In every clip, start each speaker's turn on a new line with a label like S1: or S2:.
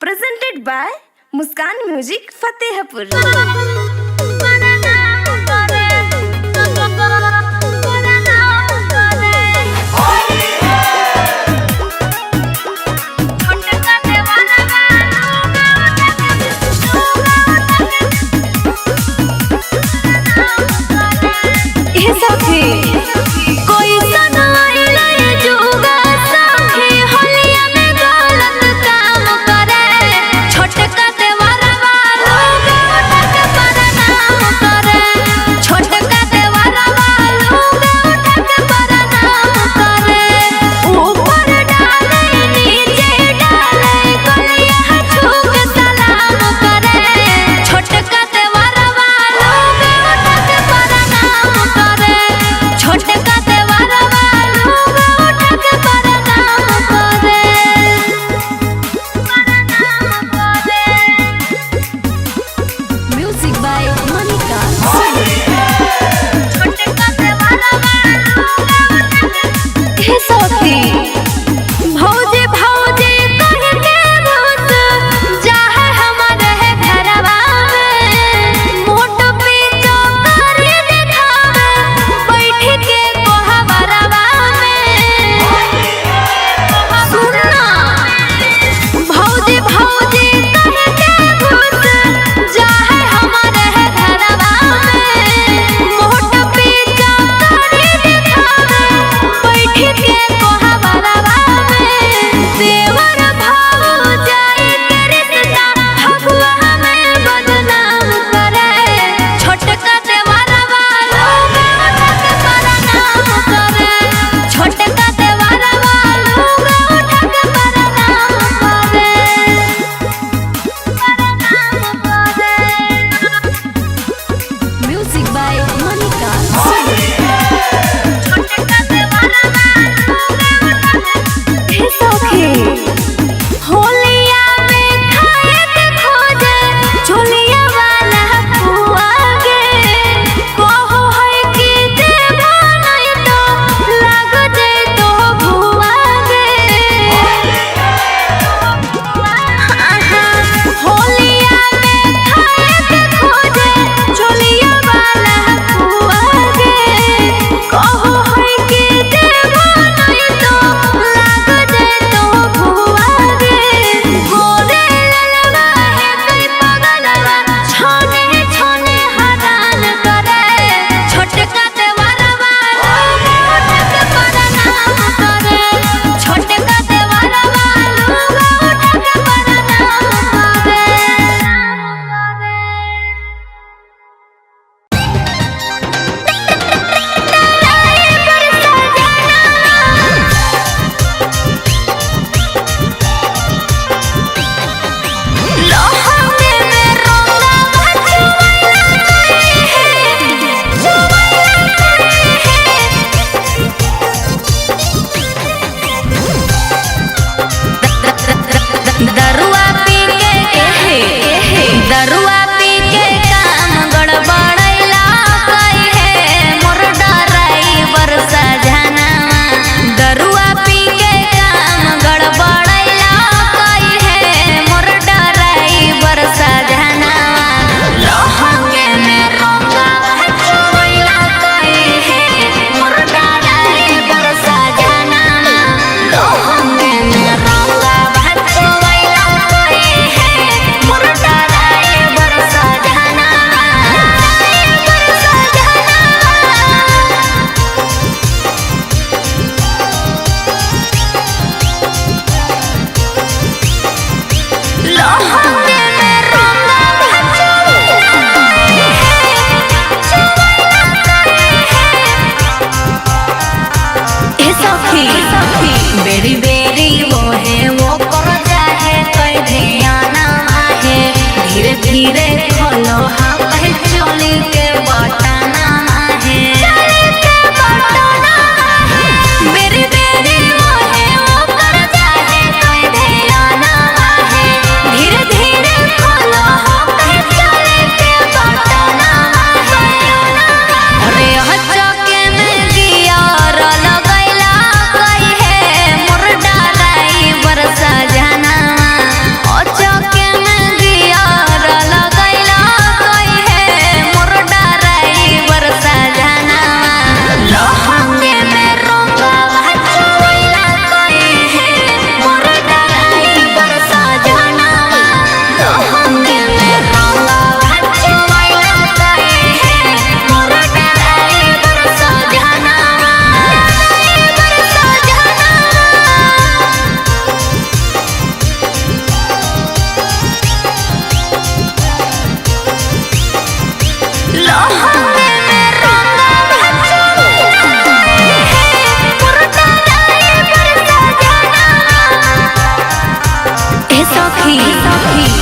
S1: presented by Muskan Music Fatehpur.
S2: छोटका देवारा वालों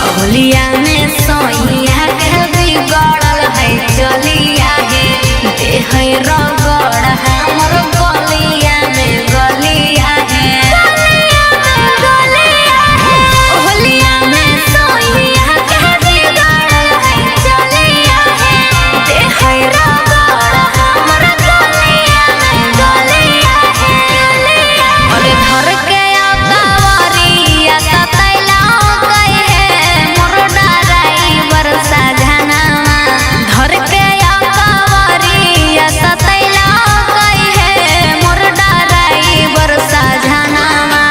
S2: होलिया में सोइया के बिगड़ल है चलिया है देह रगड़ हमर गलिया में गलिया है होलिया में सोइया के बिगड़ल है चलिया है देह रगड़ हमर गलिया में गलिया है अरे धर के आकावरिया ततैला गई है मोर डराई बरसा जहनामा धर के आकावरिया ततैला गई है मोर डराई बरसा जहनामा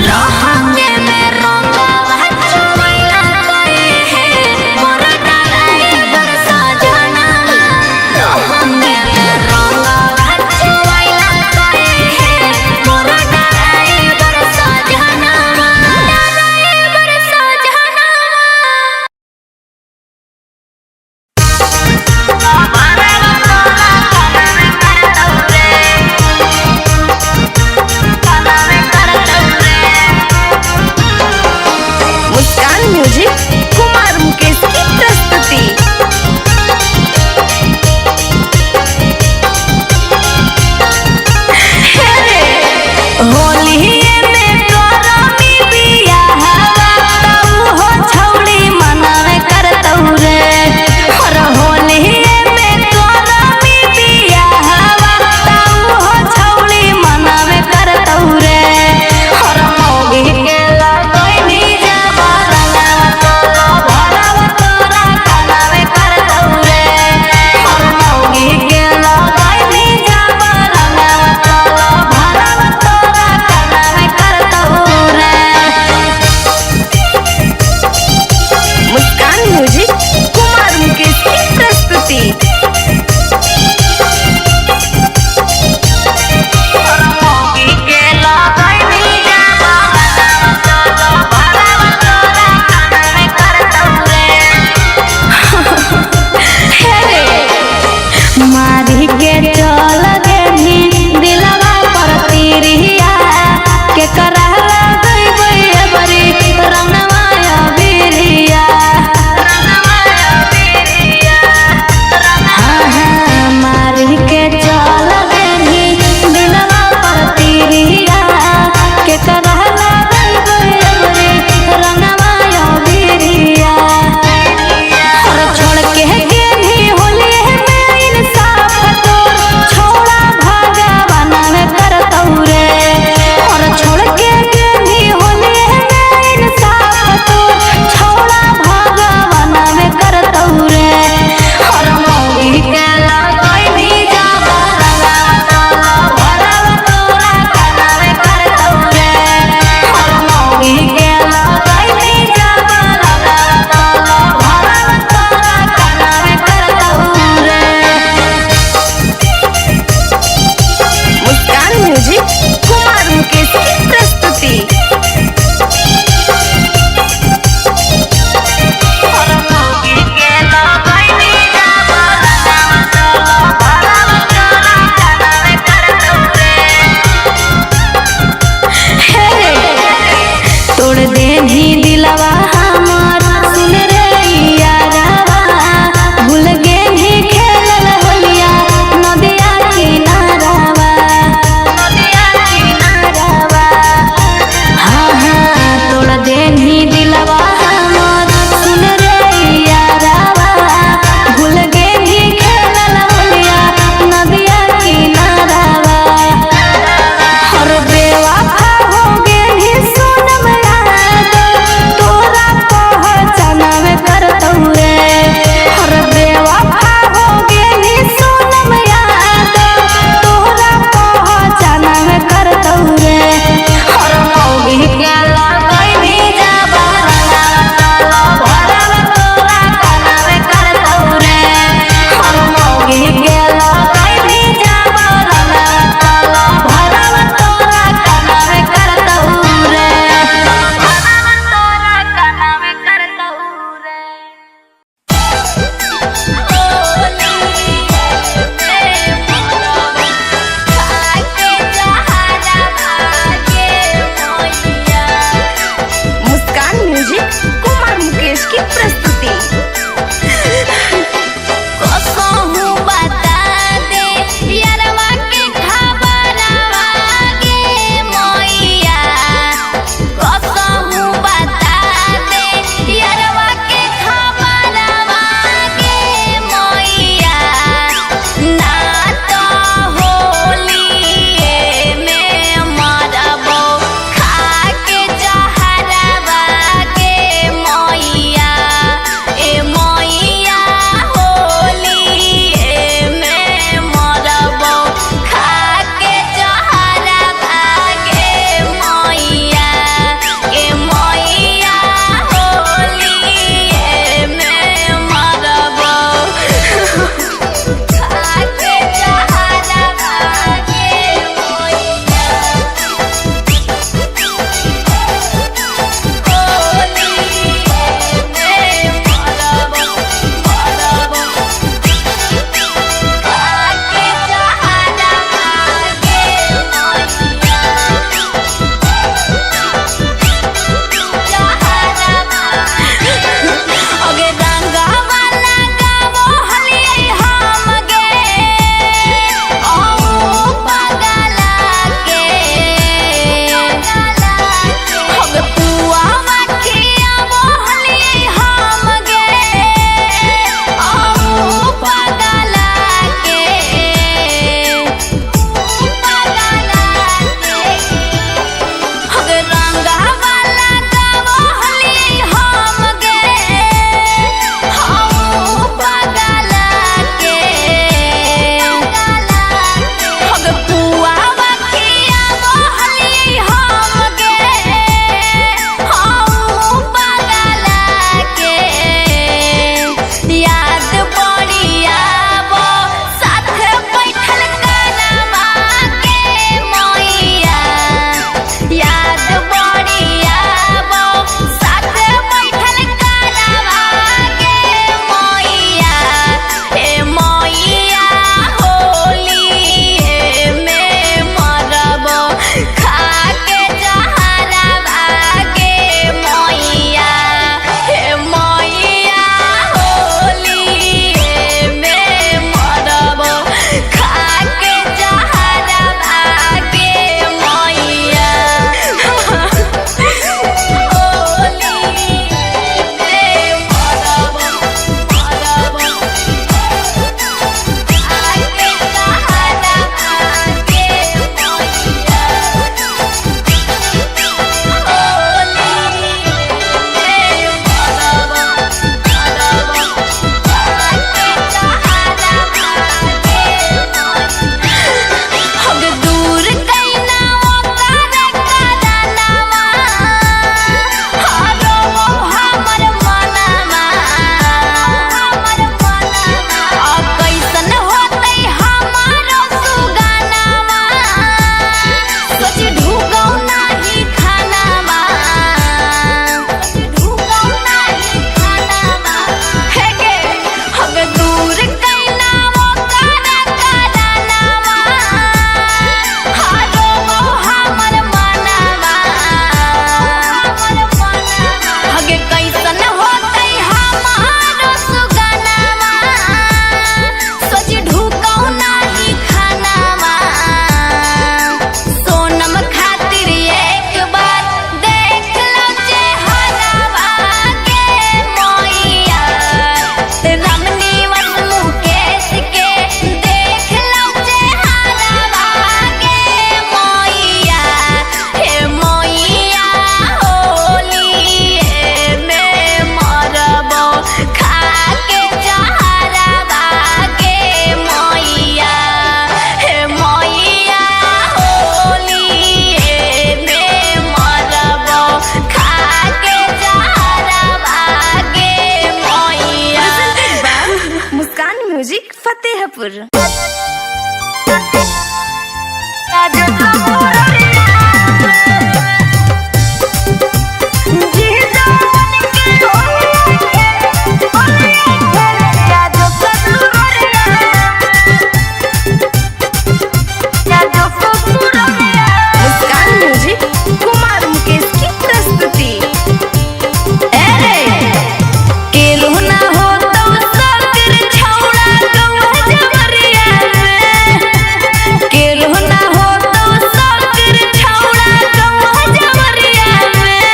S2: रहंगे में रंगवा चुइला गई है मोर डराई बरसा जहनामा रहंगे में रंगवा चुइला गई है मोर डराई बरसा जहनामा डराई बरसा जहनामा
S1: मुस्कान म्यूजिक कुमार मुकेश की प्रस्तुति।
S2: होलिये में करमी बियाहवा तऊ हो छौड़ी मनावे करतौ रे और होलिये में करमी बियाहवा तऊ हो छौड़ी मनावे करतौ रे और मौगी के लगैनी जब रंगवा
S1: फतेहपुर। मुस्कान म्यूजिक कुमार मुकेश की प्रस्तुति।
S2: केलू ना हो तो सकर छौड़ा गौआ जवरिया में। केलू ना हो तो सकर छौड़ा गौआ जवरिया में।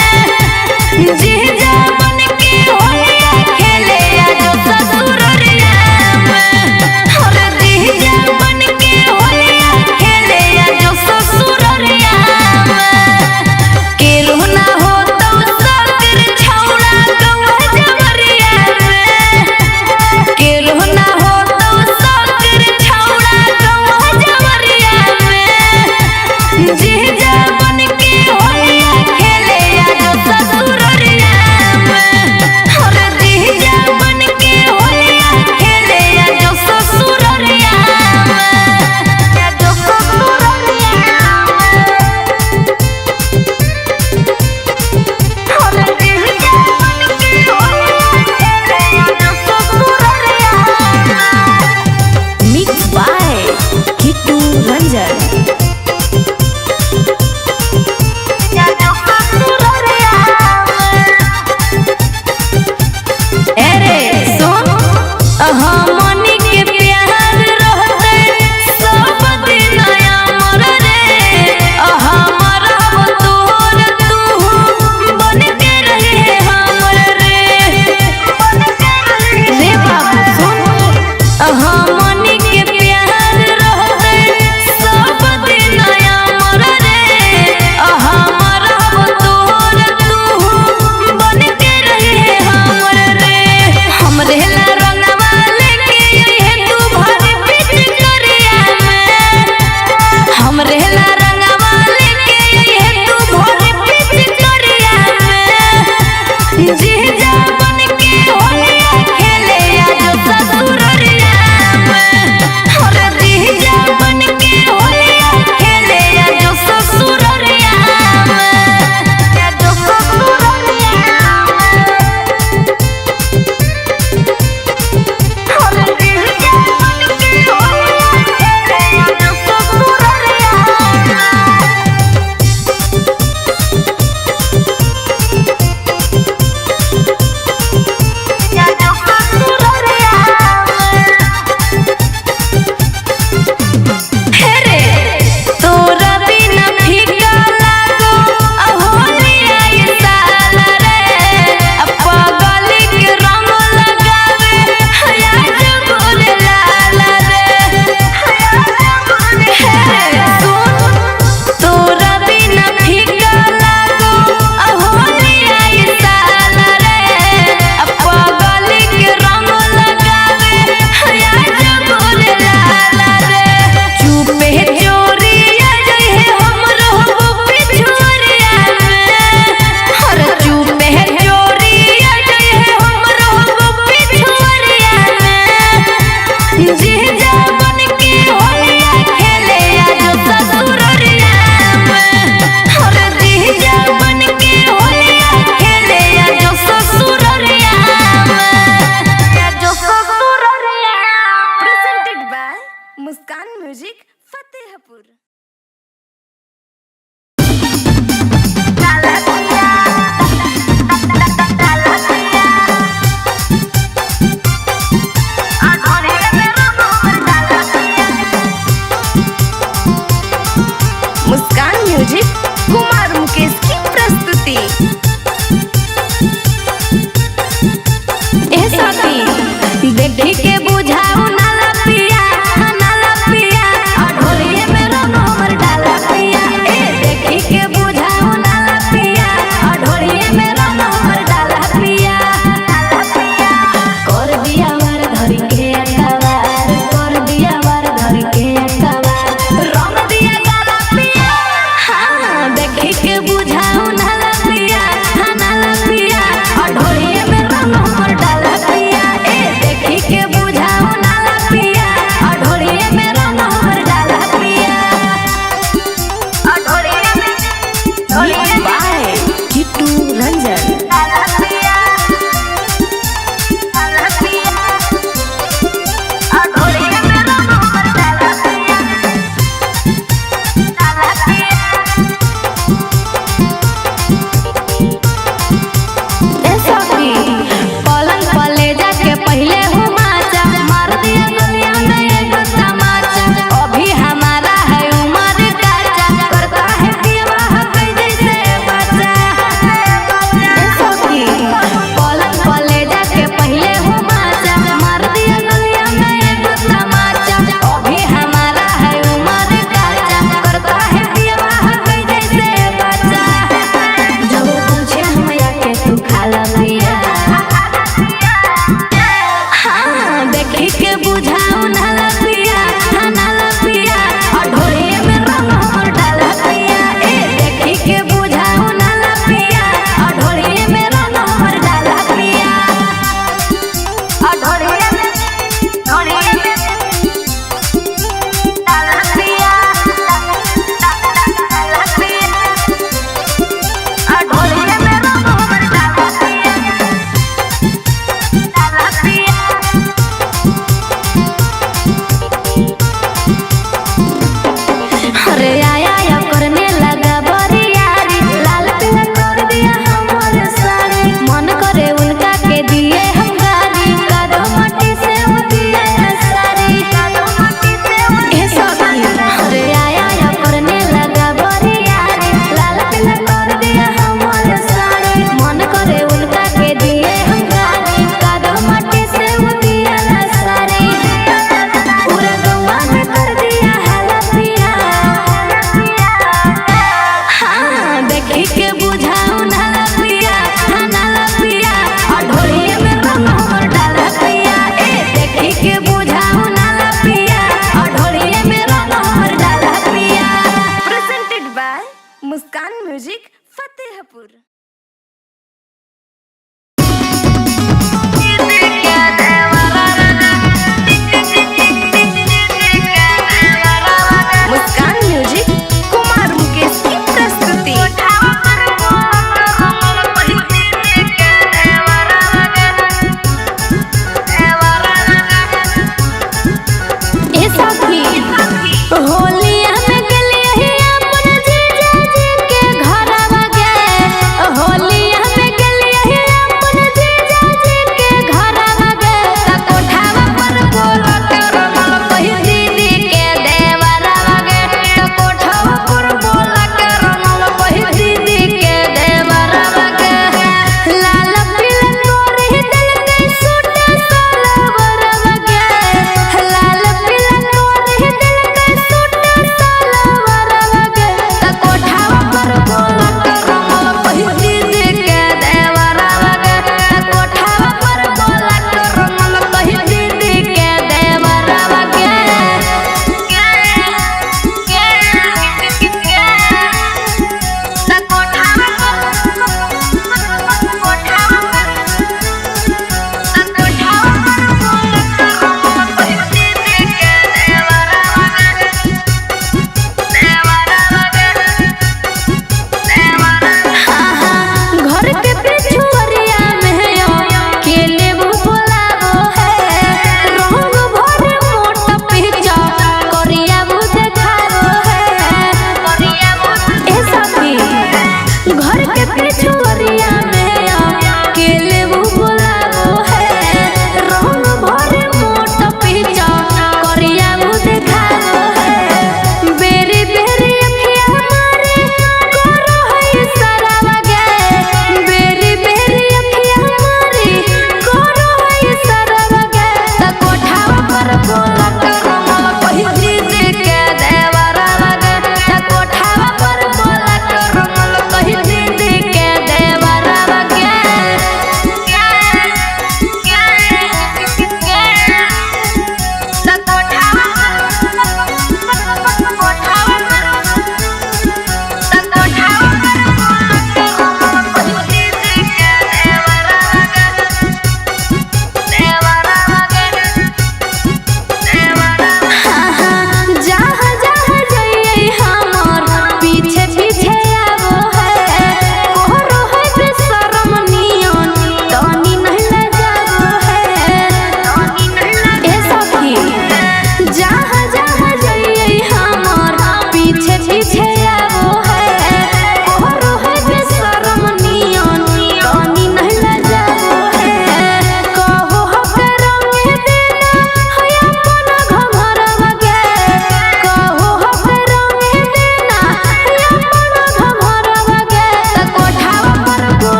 S2: जीजा बन के होलिया खेले आजो ससुररिया में। और जीजा बन के होलिया खेले आजो ससुररिया में। केलू ना हो तो सकर छौड़ा गौआ जवरिया में। केलू ना हो तो सकर छौड़ा गौआ जवरिया में। जीजा बन के होलिया खेले आजो ससुररिया में। और जीजा बन के होलिया खेले आजो ससुररिया में। आजो ससुररिया
S1: मिक्स बाय किट्टू रंजन।
S2: अरे सुन हमनी के प्यार रहते सब दिन अमर रे। हमर हो तोर तू बन के रहे हमर रे। रे बाबू सुन हमनी के प्यार रहते सब दिन अमर रे। हमर हो तोर तू बन के रहे हमर रे। हमरे ला रंगवा लेके ये तू भर पिच करिया में। हमरे ला रंगवा लेके ये तू भर पिच करिया में। जीजा बन के होलिया खेले आजो ससुररिया में। और जीजा बन के होलिया खेले आजो ससुररिया में। आजो ससुररिया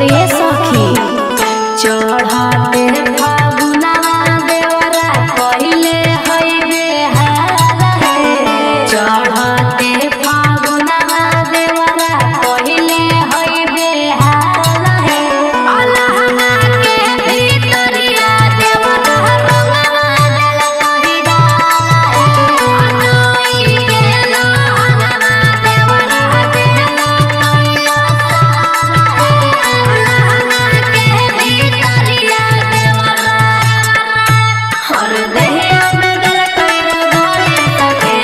S2: अरे सखी चढ़ते फागुनवा देवरा कइले हई बेहाल है। चढ़ते फागुनवा देवरा कइले हई बेहाल है। अलहना के भीतरिया देवरा रंगवा देल कहि डाल है। अनोई के लहंगवा देवरा देल कइला अलहना के भीतरिया देवरा हर देहिया में दिल कइरो धोए सके।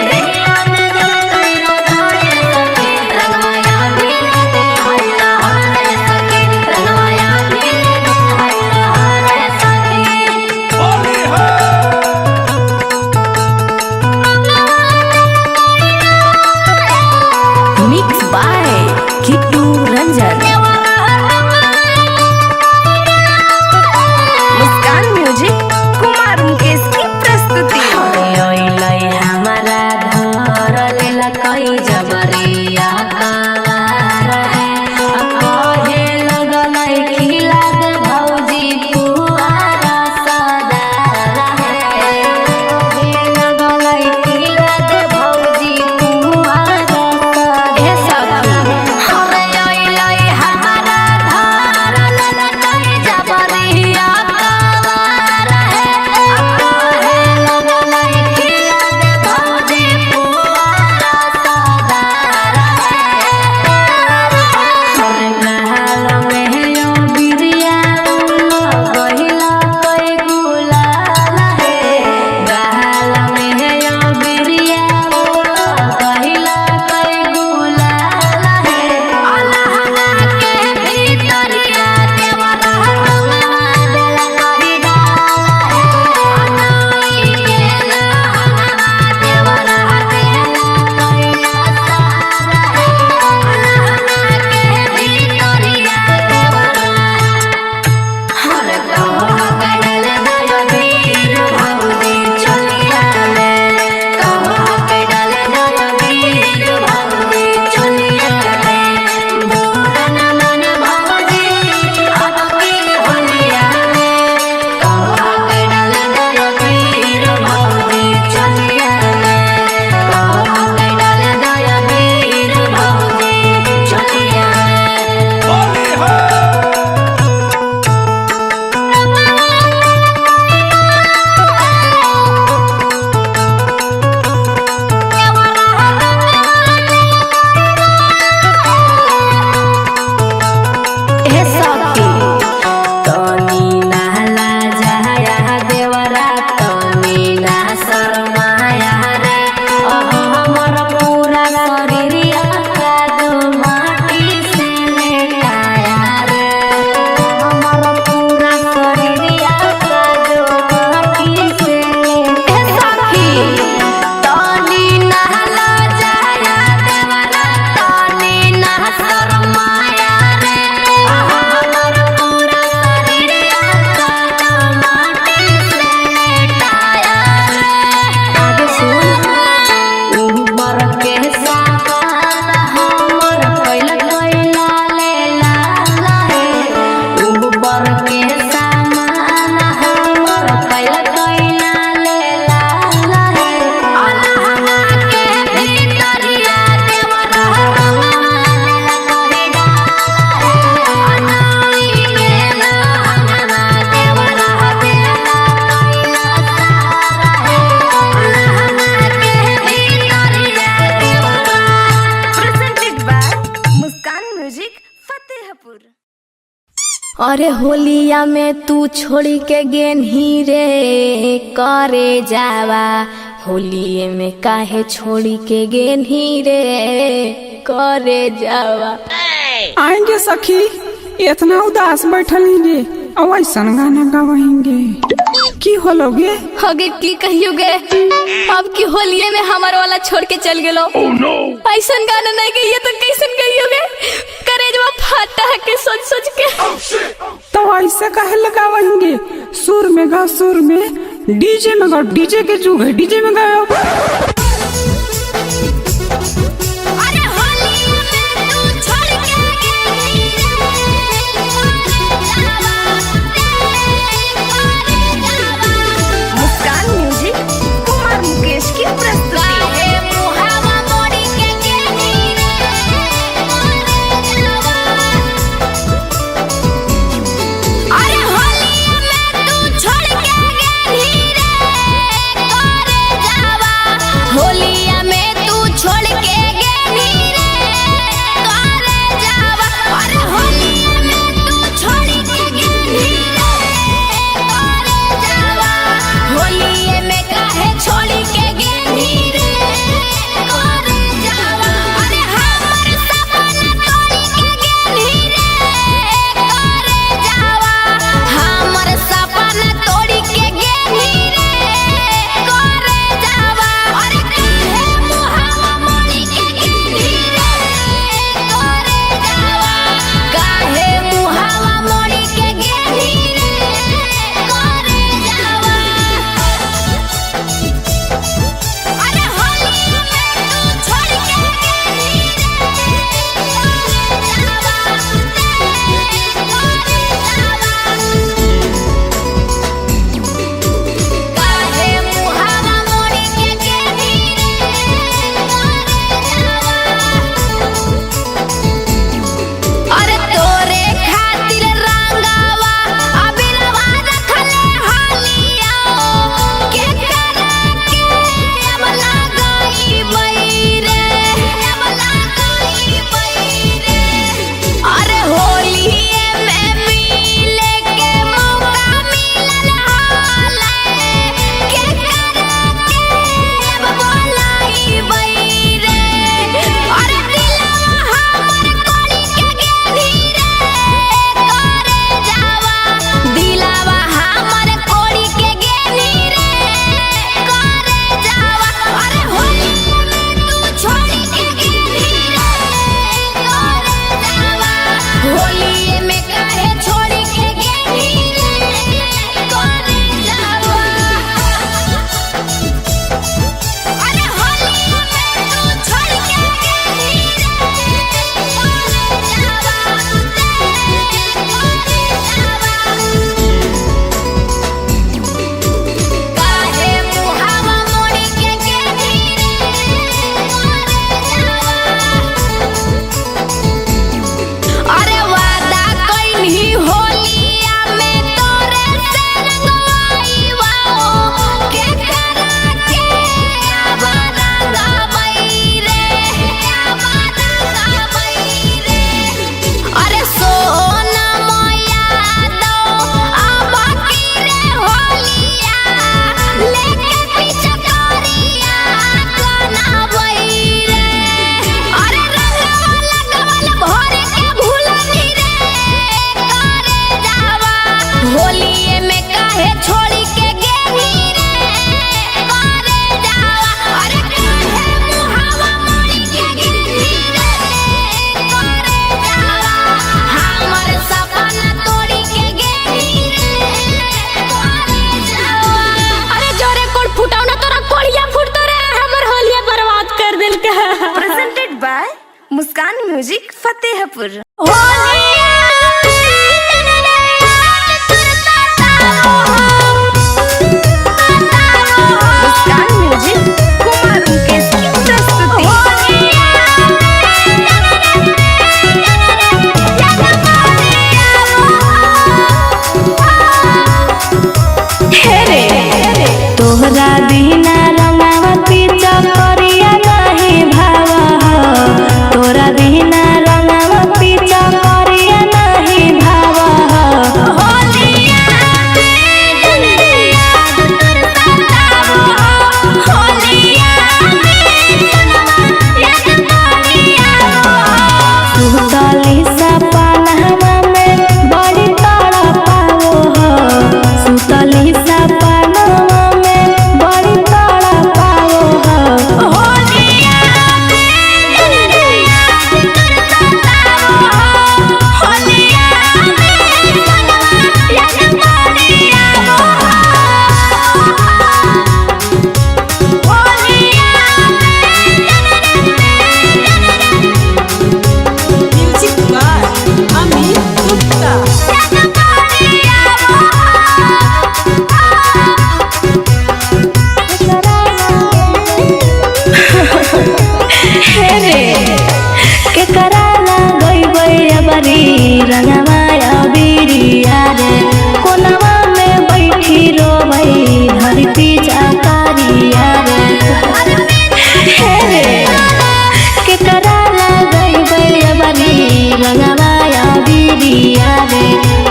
S2: देहिया में दिल कइरो धोए सके। रंगवाया भीले दे हल्ला हरे सके। रंगवाया भीले दे हल्ला हरे सके। Mix by Kittu Ranjan.
S1: Muskan Music Kumar Mukesh की प्रस्तुति।
S2: हमारा धर लेला कई जबरिया कावार है। कहे लगलै खिला दे भौजी पुआरा सदार है। कहे लगलै खिला दे भौजी पुआरा सदार है। हरे अइलै हमारा धर लेला कई जबरिया कावार है। कहे लगलै खिला दे भौजी पुआरा सदार है। हरे महल में यो बिरिया गहिला कई गुलाल है। महल में यो बिरिया गहिला कई गुलाल है। अलहना के भीतरिया देवरा रंगवा देल कहि डाल है। अनोई के लहंगवा देवरा देल कइला सार है। अलहना के भीतरिया देवरा हर कहो कइले दया वीर भौजी चलिया ले। कहो कइले दया वीर भौजी चलिया ले। बोलन मन भौजी अब की होलिया ले। कहो कइले दया वीर भौजी चलिया ले। कहो कइले दया वीर भौजी चलिया ले। हे सखी तनी नहला जाया देवरा तनी ना शरमाया रे। हमर पूरा शरीरिया कादो माटी से लेटाया रे। हमर पूरा शरीरिया कादो माटी से हे सखी तनी नहला जाया देवरा तनी ना शरमाया रे। हमर पूरा शरीरिया कादो माटी से लेटाया रे। आगे सुन ऊपर के सामान हमर कइला ले लाल है। ऊपर के सामान हमर कइला ले लाल है। अलहना के भीतरिया देवरा रंगवा देल कहि डाल है। अनोई के लहंगवा देवरा देल कइला सार है। अलहना के भीतरिया देवरा
S1: presented by Muskan Music Fatehpur.
S2: अरे होलिया में तू छोड़ी के गेनही रे करे जावा। होलिये में काहे छोड़ी के गेनही रे करे जावा।
S3: आएंगे सखी इतना उदास बैठलेंगे और ऐसन गाना गावेंगे की होलोगे।
S2: आगे की कहियोगे अब की होलिये में हमार वाला छोड़ के चल गेलो। ऐसन गाना नहीं गई तो कैसन गईयोगे। करेजवा फाटा है के सोच सोच के।
S3: तो ऐसे काहे लगावेंगे सुर में गा सुर में डीजे में गाओ डीजे के जुग है डीजे में गाओ।
S2: अरे होलिया में तू छोड़ के गेली रे
S1: फतेहपुर। मुस्कान म्यूजिक कुमार मुकेश की प्रस्तुति।
S2: तोहरा बिना रंगावती चकरिया नहीं भावा हो, तोरा बिना रंगावती चकरिया नहीं भावा हो। सुतली सपनवा में बड़ी तड़पाओ हो, सुतली सपनवा में बड़ी तड़पाओ हो। रंगमाया बिरिया रे कोनवा में बैठी रोबई धरती जाकारिया रे के करा लगई बरी रंगमाया बिरिया रे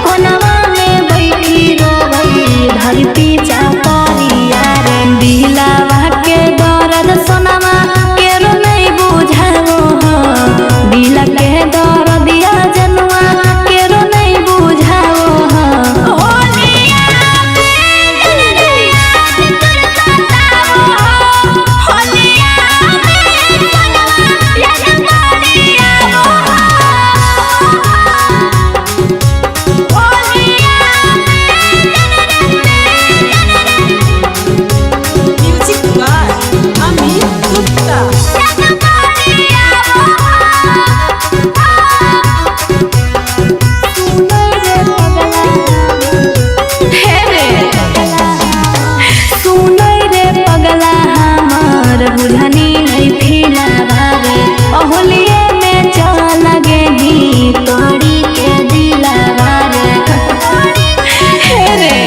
S2: कोनवा में बैठी रोबई धरती जाकारिया रे। दिलावा के दर्द सोनामा केरो नहीं बुझाओ हो, दिल के दर्द दिया जनुआ केरो नहीं बुझाओ हो। बुझनी नहीं फिला भावे अहोलिए में चल गेली तोड़ी के दिला भावे रे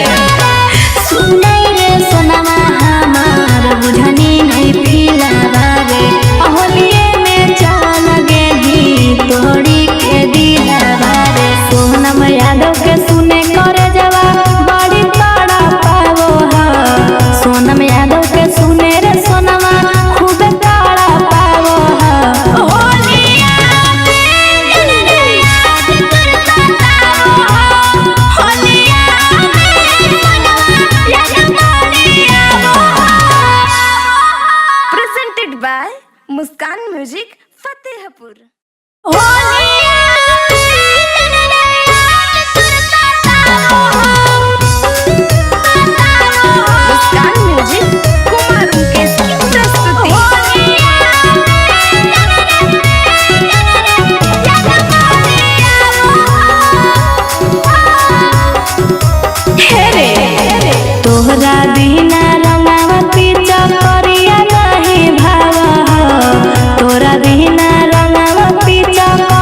S2: सुनई रे सोनामा हमार बुझनी नहीं फिला भावे अहोलिए में चल गेली तोड़ी के दिला भावे। सोनम यादव के सुने करे जवा बड़ी तड़ा पावो हो, सोनम यादव के सुने रे सोनमा
S1: by Muskan Music Fatehpur. Muskan Music Kumar Mukesh की प्रस्तुति।
S2: तोहरा बिना रंगावती चकरिया नहीं भावा हो, तोरा बिना रंगावती चकरिया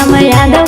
S2: श्याम यादव